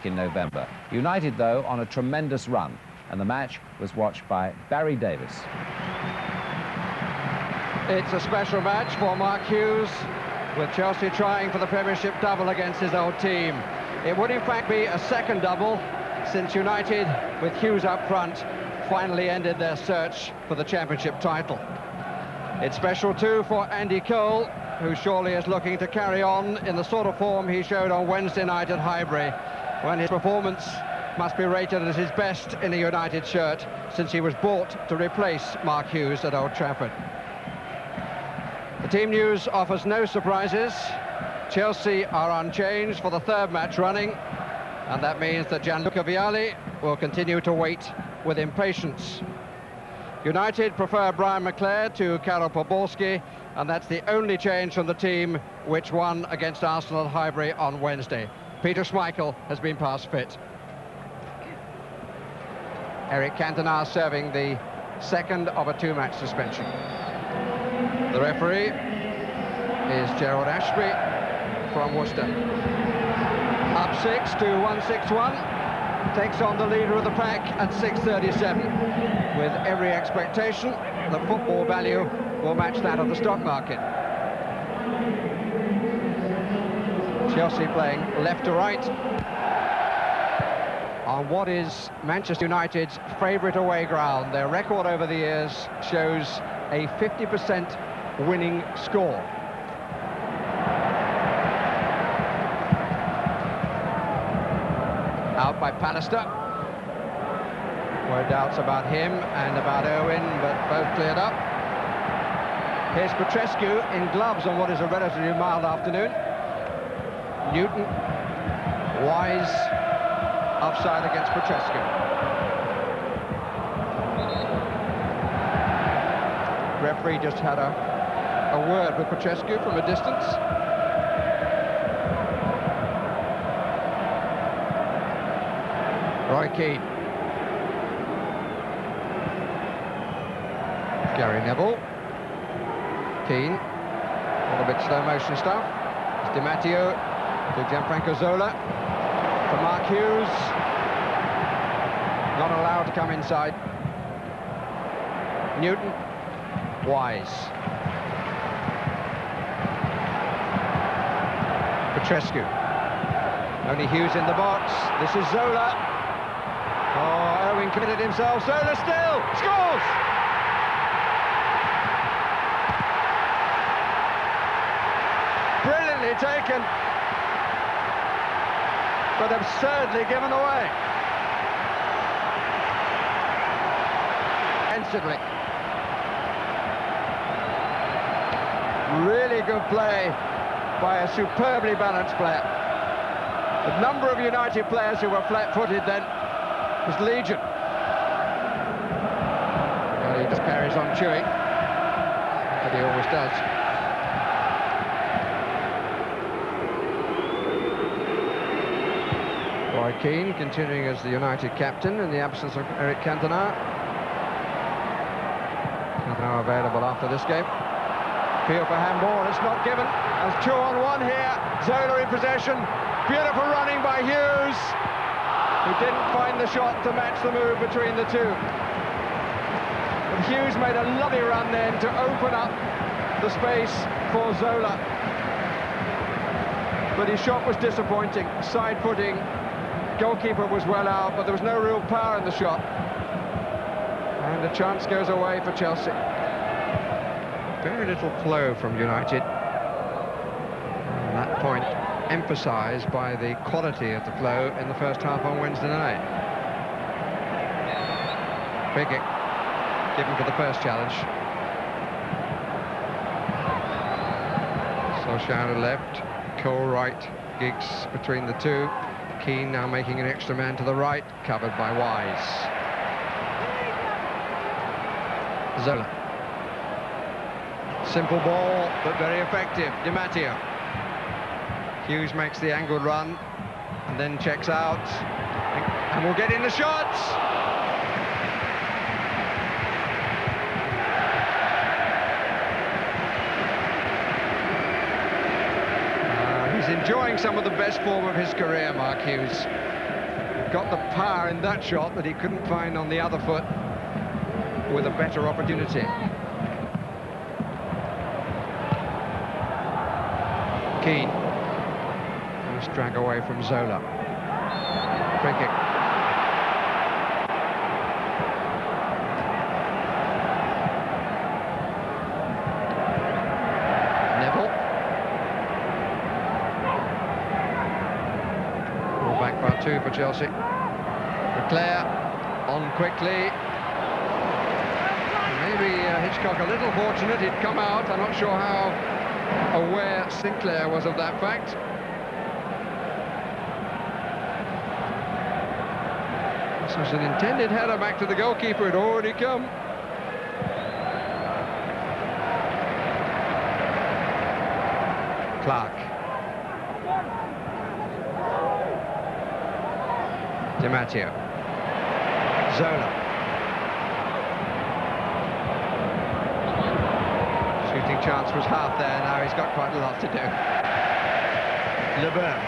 in November. United, though, on a tremendous run, and the match was watched by Barry Davis. It's a special match for Mark Hughes, with Chelsea trying for the Premiership double against his old team. It would in fact be a second double, since United, with Hughes up front, finally ended their search for the Championship title. It's special too for Andy Cole, who surely is looking to carry on in the sort of form he showed on Wednesday night at Highbury, when his performance must be rated as his best in a United shirt since he was bought to replace Mark Hughes at Old Trafford. The team news offers no surprises. Chelsea are unchanged for the third match running, and that means that Gianluca Vialli will continue to wait with impatience. United prefer Brian McClair to Karol Poborski, and that's the only change from the team which won against Arsenal at Highbury on Wednesday. Peter Schmeichel has been past fit. Eric Cantona serving the second of a two-match suspension. The referee is Gerald Ashby from Worcester. Up 6 to 161, takes on the leader of the pack at 6.37. With every expectation, the football value will match that of the stock market. Chelsea playing left to right on what is Manchester United's favourite away ground. Their record over the years shows a 50% winning score. Out by Pallister. Were doubts about him and about Owen, but both cleared up. Here's Petrescu in gloves on what is a relatively mild afternoon. Newton, Wise, offside against Petrescu. Referee just had a word with Petrescu from a distance. Roy Keane. Gary Neville. Keane. All a bit slow motion stuff. It's Di Matteo to Gianfranco Zola. For Mark Hughes. Not allowed to come inside. Newton. Wise. Petrescu. Only Hughes in the box. This is Zola. Oh, Owen committed himself. Zola still scores! Brilliantly taken, but absurdly given away. Instantly. Really good play by a superbly balanced player. The number of United players who were flat-footed then was legion. Well, he just carries on chewing, but he always does. Roy Keane continuing as the United captain in the absence of Eric Cantona. Cantona available after this game. Appeal for handball, it's not given. There's 2-on-1 here. Zola in possession. Beautiful running by Hughes, who didn't find the shot to match the move between the two. But Hughes made a lovely run then to open up the space for Zola. But his shot was disappointing. Side footing. Goalkeeper was well out, but there was no real power in the shot. And the chance goes away for Chelsea. Very little flow from United. And that point emphasised by the quality of the flow in the first half on Wednesday night. Pickett given for the first challenge. Solskjaer left, Cole right, Giggs between the two. Keane now making an extra man to the right, covered by Wise. Zola. Simple ball, but very effective. Di Matteo. Hughes makes the angled run, and then checks out, and will get in the shots! He's enjoying some of the best form of his career, Mark Hughes. got the power in that shot that he couldn't find on the other foot with a better opportunity. Keane. Nice drag away from Zola. Free kick. Neville. Ball back by 2 for Chelsea. Leclerc on quickly. Maybe Hitchcock a little fortunate, he'd come out. I'm not sure how aware Sinclair was of that fact. This was an intended header back to the goalkeeper, it had already come. Clark. Di Matteo. Zola. Shooting chance was half there, now he's got quite a lot to do. Leboeuf.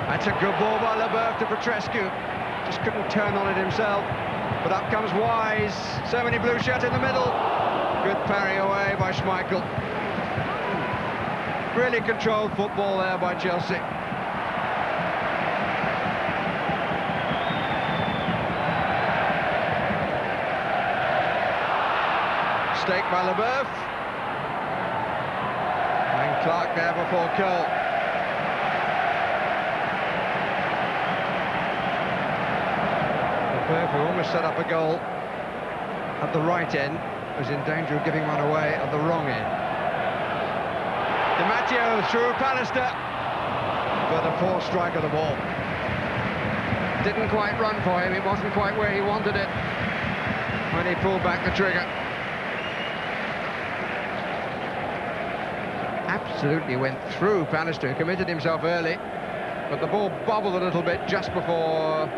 That's a good ball by Leboeuf to Petrescu. Just couldn't turn on it himself. But up comes Wise. So many blue shirts in the middle. Good parry away by Schmeichel. Really controlled football there by Chelsea. Mistake by Leboeuf. And Clark there before Cole. Leboeuf, who almost set up a goal at the right end, was in danger of giving one away at the wrong end. Di Matteo through Pallister, but a poor strike of the ball. Didn't quite run for him, it wasn't quite where he wanted it when he pulled back the trigger. Absolutely went through Pallister, committed himself early, but the ball bobbled a little bit just before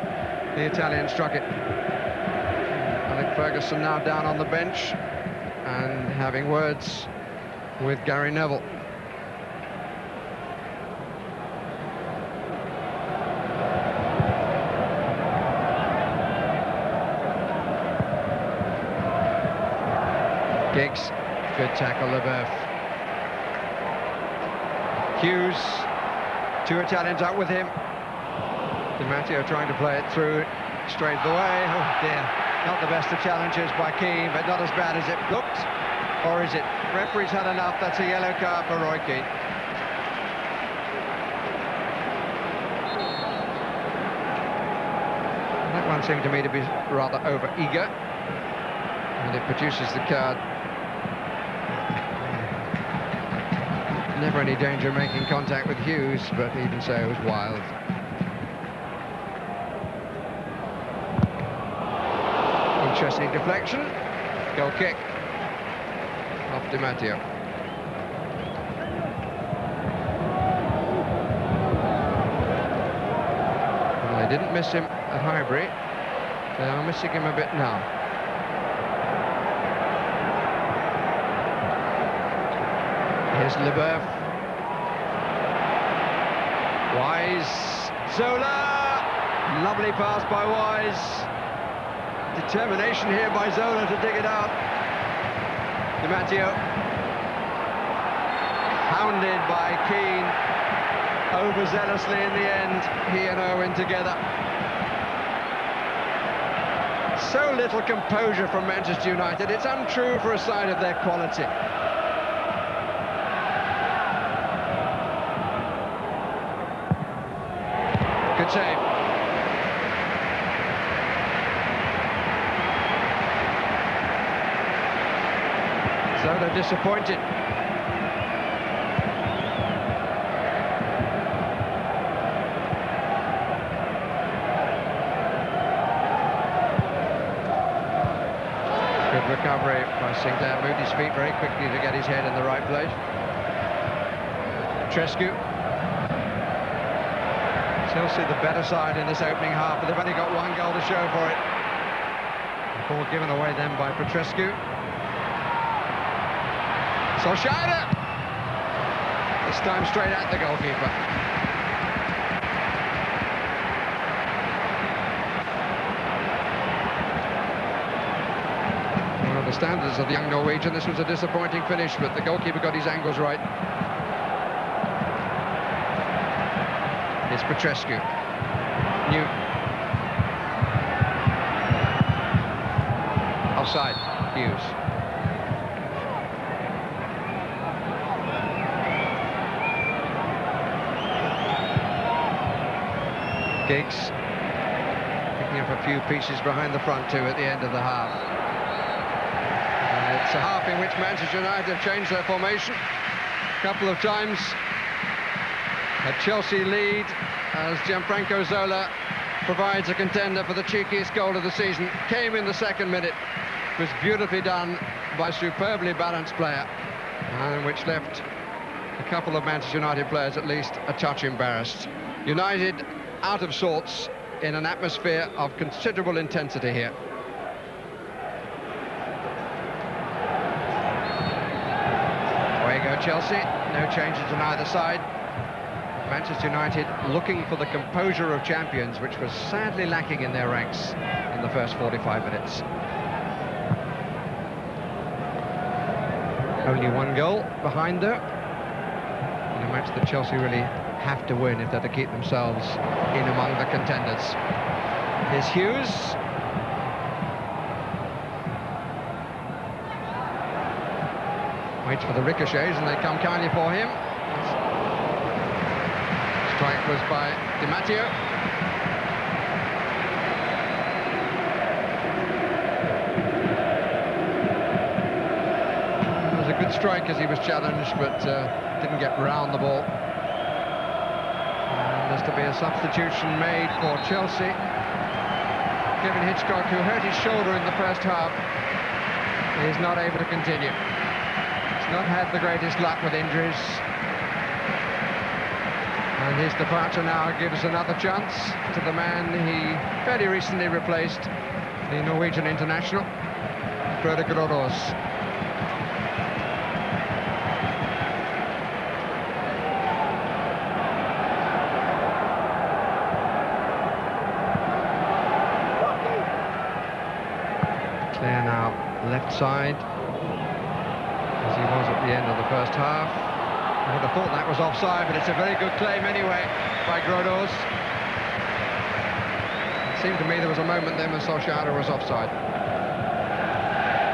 the Italian struck it. Alec Ferguson now down on the bench and having words with Gary Neville. Giggs, good tackle, Leboeuf. Hughes, 2 Italians out with him. Di Matteo trying to play it through, straight away. Oh dear, not the best of challenges by Keane, but not as bad as it looked. Or is it? Referee's had enough, that's a yellow card for Roy Keane. That one seemed to me to be rather over-eager, and it produces the card. Never any danger of making contact with Hughes, but even so, it was wild. Interesting deflection. Goal kick. Off Di Matteo. Well, they didn't miss him at Highbury. They are missing him a bit now. Here's Leboeuf. Wise. Zola. Lovely pass by Wise. Determination here by Zola to dig it out. Di Matteo. Hounded by Keane. Overzealously in the end. He and Owen together. So little composure from Manchester United. It's untrue for a side of their quality. Good save. Zola disappointed. Good recovery by Sinclair. Moved his feet very quickly to get his head in the right place. Petrescu. Chelsea the better side in this opening half, but they've only got 1 goal to show for it. The ball given away then by Petrescu. Solskjaer! This time straight at the goalkeeper. the standards of the young Norwegian, this was a disappointing finish, but the goalkeeper got his angles right. It's Petrescu. Newton. Offside. Hughes. Giggs. Picking up a few pieces behind the front two at the end of the half. And it's a half in which Manchester United have changed their formation a couple of times. A Chelsea lead as Gianfranco Zola provides a contender for the cheekiest goal of the season. Came in the second minute. It was beautifully done by a superbly balanced player, and which left a couple of Manchester United players at least a touch embarrassed. United out of sorts in an atmosphere of considerable intensity here. Away go Chelsea, no changes on either side. Manchester United looking for the composure of champions, which was sadly lacking in their ranks in the first 45 minutes. Only one goal behind though, in a match that Chelsea really have to win if they're to keep themselves in among the contenders. Here's Hughes. Waits for the ricochets and they come kindly for him. Strike was by Di Matteo. It was a good strike as he was challenged, but didn't get round the ball. And there's to be a substitution made for Chelsea. Kevin Hitchcock, who hurt his shoulder in the first half, is not able to continue. He's not had the greatest luck with injuries. And his departure now gives another chance to the man he fairly recently replaced, the Norwegian international, Frode Grodås. Claire now left side, as he was at the end of the first half. I would have thought that was offside, but it's a very good claim anyway by Grodås. It seemed to me there was a moment then when Solskjaer was offside.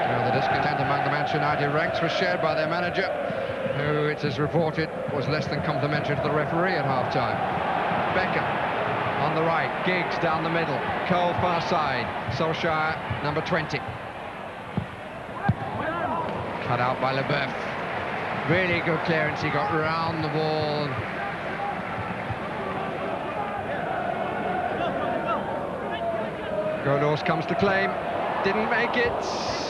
Well, the discontent among the Manchester United ranks was shared by their manager, who, it is reported, was less than complimentary to the referee at half-time. Beckham on the right, Giggs down the middle, Cole far side, Solskjaer number 20. Cut out by Leboeuf. Really good clearance, he got round the ball. Grodås comes to claim, didn't make it,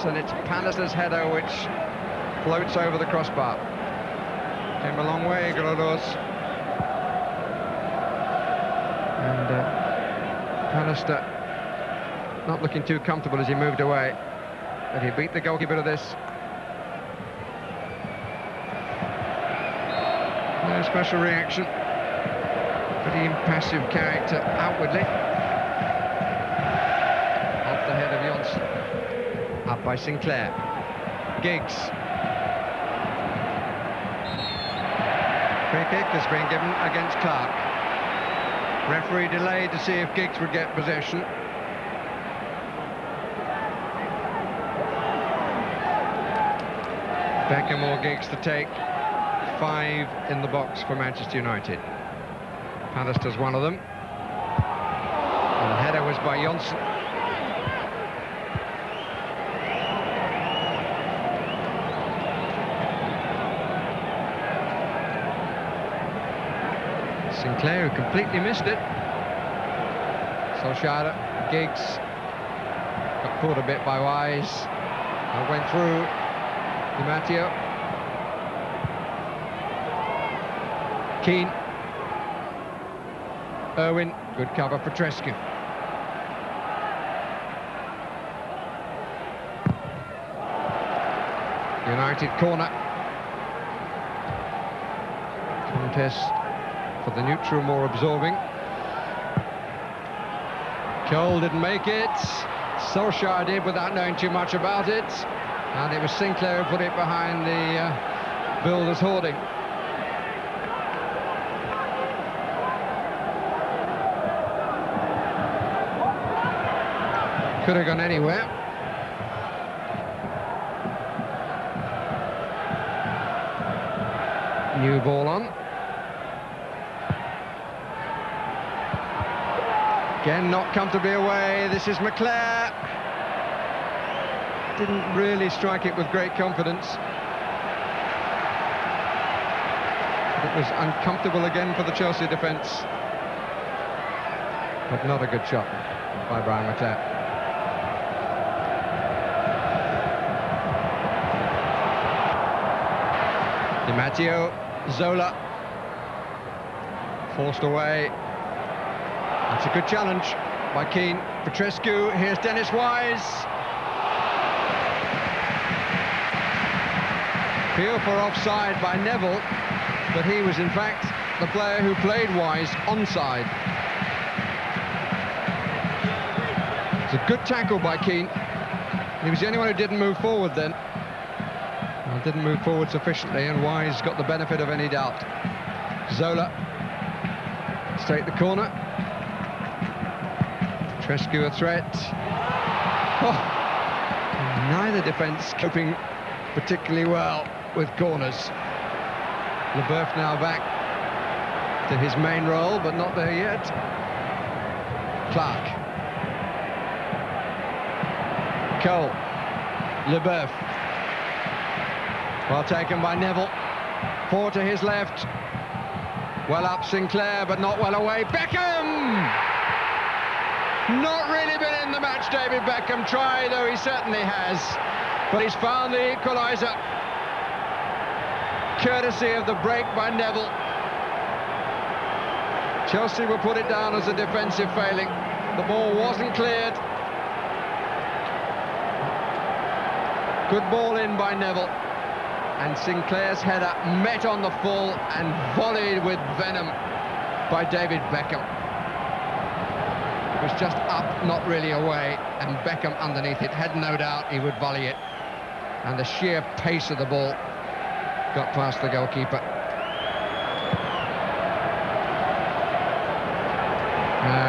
and it's Palliser's header which floats over the crossbar. Came a long way, Grodås. And Pallister not looking too comfortable as he moved away, but he beat the goalkeeper to this. No special reaction, pretty impassive character outwardly. Off the head of Johnson, up by Sinclair. Giggs. Free kick has been given against Clark. Referee delayed to see if Giggs would get possession. Beckham or Giggs to take. 5 in the box for Manchester United. Pallister's one of them. And the header was by Johnson. Sinclair, who completely missed it. Solskjaer, Giggs. Got pulled a bit by Wise. And went through Di Matteo. Keane. Irwin, good cover for Petrescu. United corner. Contest for the neutral, more absorbing. Cole didn't make it. Solskjaer did without knowing too much about it. And it was Sinclair who put it behind the builder's hoarding. Could have gone anywhere. New ball on. Again, not comfortably away. This is McClare. Didn't really strike it with great confidence. It was uncomfortable again for the Chelsea defence. But not a good shot by Brian McClare. Di Matteo, Zola. Forced away. That's a good challenge by Keane. Petrescu, here's Dennis Wise. Appeal for offside by Neville, but he was in fact the player who played Wise onside. It's a good tackle by Keane. He was the only one who didn't move forward then. Well, didn't move forward sufficiently, and Wise got the benefit of any doubt. Zola, straight the corner. Petrescu a threat. Oh, neither defence coping particularly well with corners. Leboeuf now back to his main role, but not there yet. Clark. Cole. Leboeuf. Well taken by Neville. Four to his left. Well up Sinclair, but not well away. Beckham! Not really been in the match, David Beckham. Try, though he certainly has. But he's found the equaliser. Courtesy of the break by Neville. Chelsea will put it down as a defensive failing. The ball wasn't cleared. Good ball in by Neville. And Sinclair's header met on the full and volleyed with venom by David Beckham. It was just up, not really away, and Beckham underneath it had no doubt he would volley it. And the sheer pace of the ball got past the goalkeeper.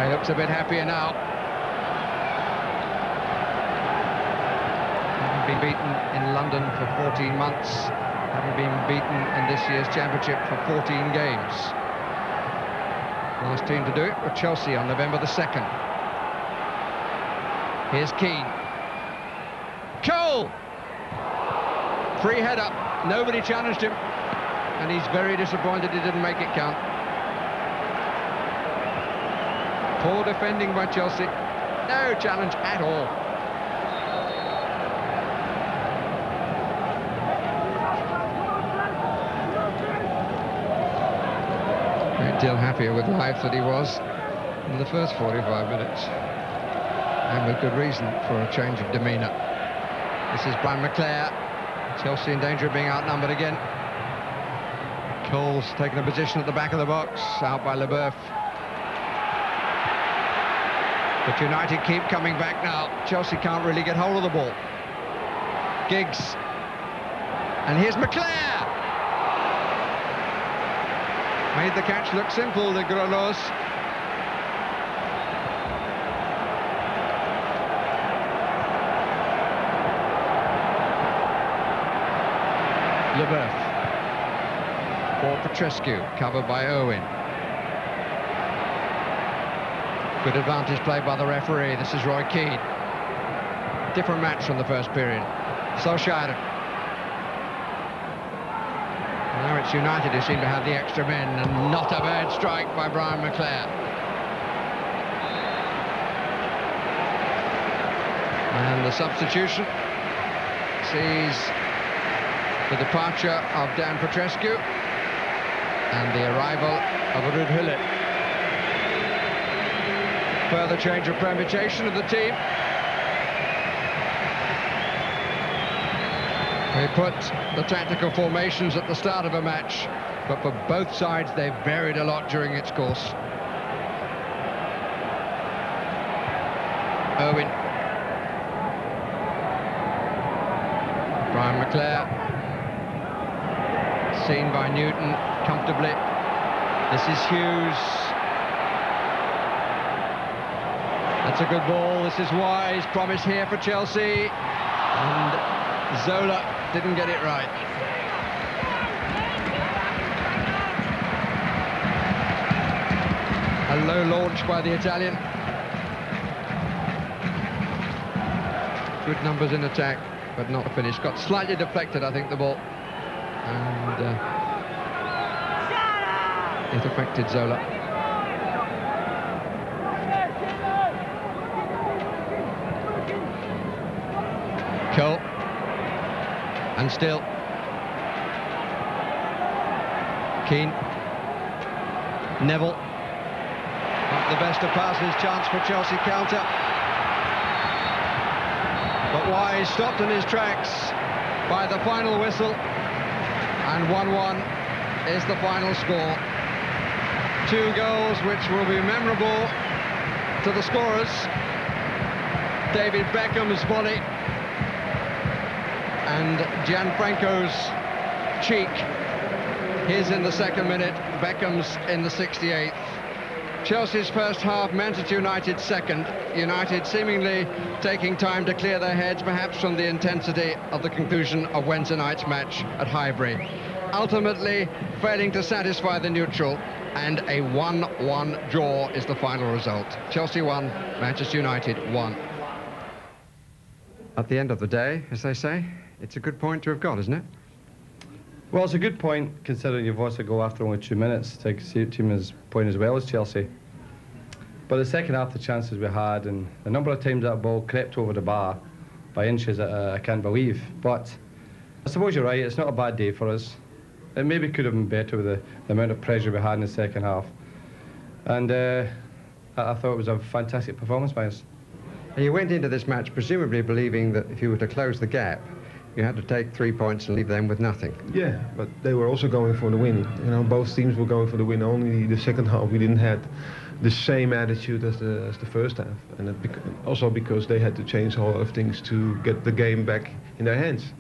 He looks a bit happier now. Having been beaten in London for 14 months, having been beaten in this year's championship for 14 games. Last team to do it were Chelsea on November the 2nd. Here's Keane. Cole! Free header. Nobody challenged him. And he's very disappointed he didn't make it count. Poor defending by Chelsea. No challenge at all. Great deal happier with life than he was in the first 45 minutes. And with good reason for a change of demeanour. This is Brian McClare. Chelsea in danger of being outnumbered again. Cole's taken a position at the back of the box, out by Leboeuf. But United keep coming back now. Chelsea can't really get hold of the ball. Giggs. And here's McClare! Made the catch look simple, the Grelos. Leboeuf. For Petrescu, covered by Owen. Good advantage played by the referee. This is Roy Keane. Different match from the first period. Solskjaer. Now it's United who seem to have the extra men, and not a bad strike by Brian McClare. And the substitution sees the departure of Dan Petrescu and the arrival of Ruud Gullit. Further change of permutation of the team. They put the tactical formations at the start of a match, but for both sides they've varied a lot during its course. Owen. Leclerc, seen by Newton comfortably. This is Hughes. That's a good ball. This is Wise. Promise here for Chelsea. And Zola didn't get it right. A low launch by the Italian. Good numbers in attack, but not a finish. Got slightly deflected, I think, the ball. And it affected Zola. Cole. And still. Keane. Neville. Not the best of passes. Chance for Chelsea counter. But Wise stopped in his tracks by the final whistle. And 1-1 is the final score. 2 goals which will be memorable to the scorers. David Beckham's volley and Gianfranco's cheek. His in the 2nd minute, Beckham's in the 68th. Chelsea's first half, Manchester United's second. United seemingly taking time to clear their heads, perhaps from the intensity of the conclusion of Wednesday night's match at Highbury. Ultimately, failing to satisfy the neutral, and a 1-1 draw is the final result. Chelsea 1, Manchester United 1. At the end of the day, as they say, it's a good point to have got, isn't it? Well, it's a good point, considering you've lost a goal after only 2 minutes, to take a team as point as well as Chelsea. But the second half, the chances we had, and the number of times that ball crept over the bar by inches, I can't believe. But I suppose you're right, it's not a bad day for us. It maybe could have been better with the amount of pressure we had in the second half. And I thought it was a fantastic performance by us. And you went into this match presumably believing that if you were to close the gap, you had to take 3 points and leave them with nothing. Yeah, but they were also going for the win. You know, both teams were going for the win. Only the second half we didn't have the same attitude as the first half, and also because they had to change a lot of things to get the game back in their hands.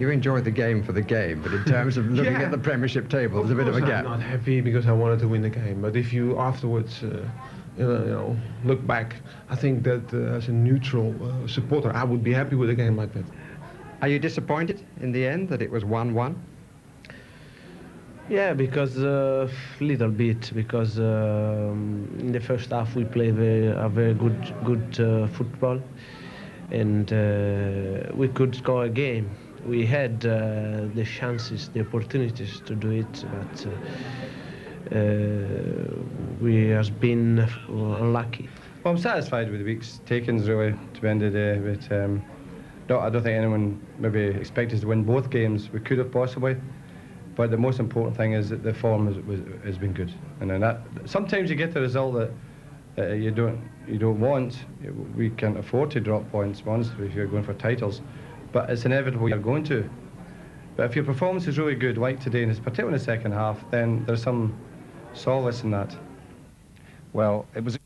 You enjoyed the game for the game, but in terms of looking at the Premiership table, there's a bit of a gap. I'm not happy because I wanted to win the game, but if you afterwards look back, I think that as a neutral supporter, I would be happy with a game like that. Are you disappointed in the end that it was 1-1? Yeah, because little bit, because in the first half we played a very good football, and we could score a game. We had the chances, the opportunities to do it, but we have been unlucky. Well, I'm satisfied with the week's takings, really, to the end of the day. But I don't think anyone maybe expected us to win both games. We could have possibly, but the most important thing is that the form has been good. And then sometimes you get the result that you don't want. We can't afford to drop points once if you're going for titles, but it's inevitable you're going to. But if your performance is really good, like today, and it's particularly in the second half, then there's some solace in that. Well, it was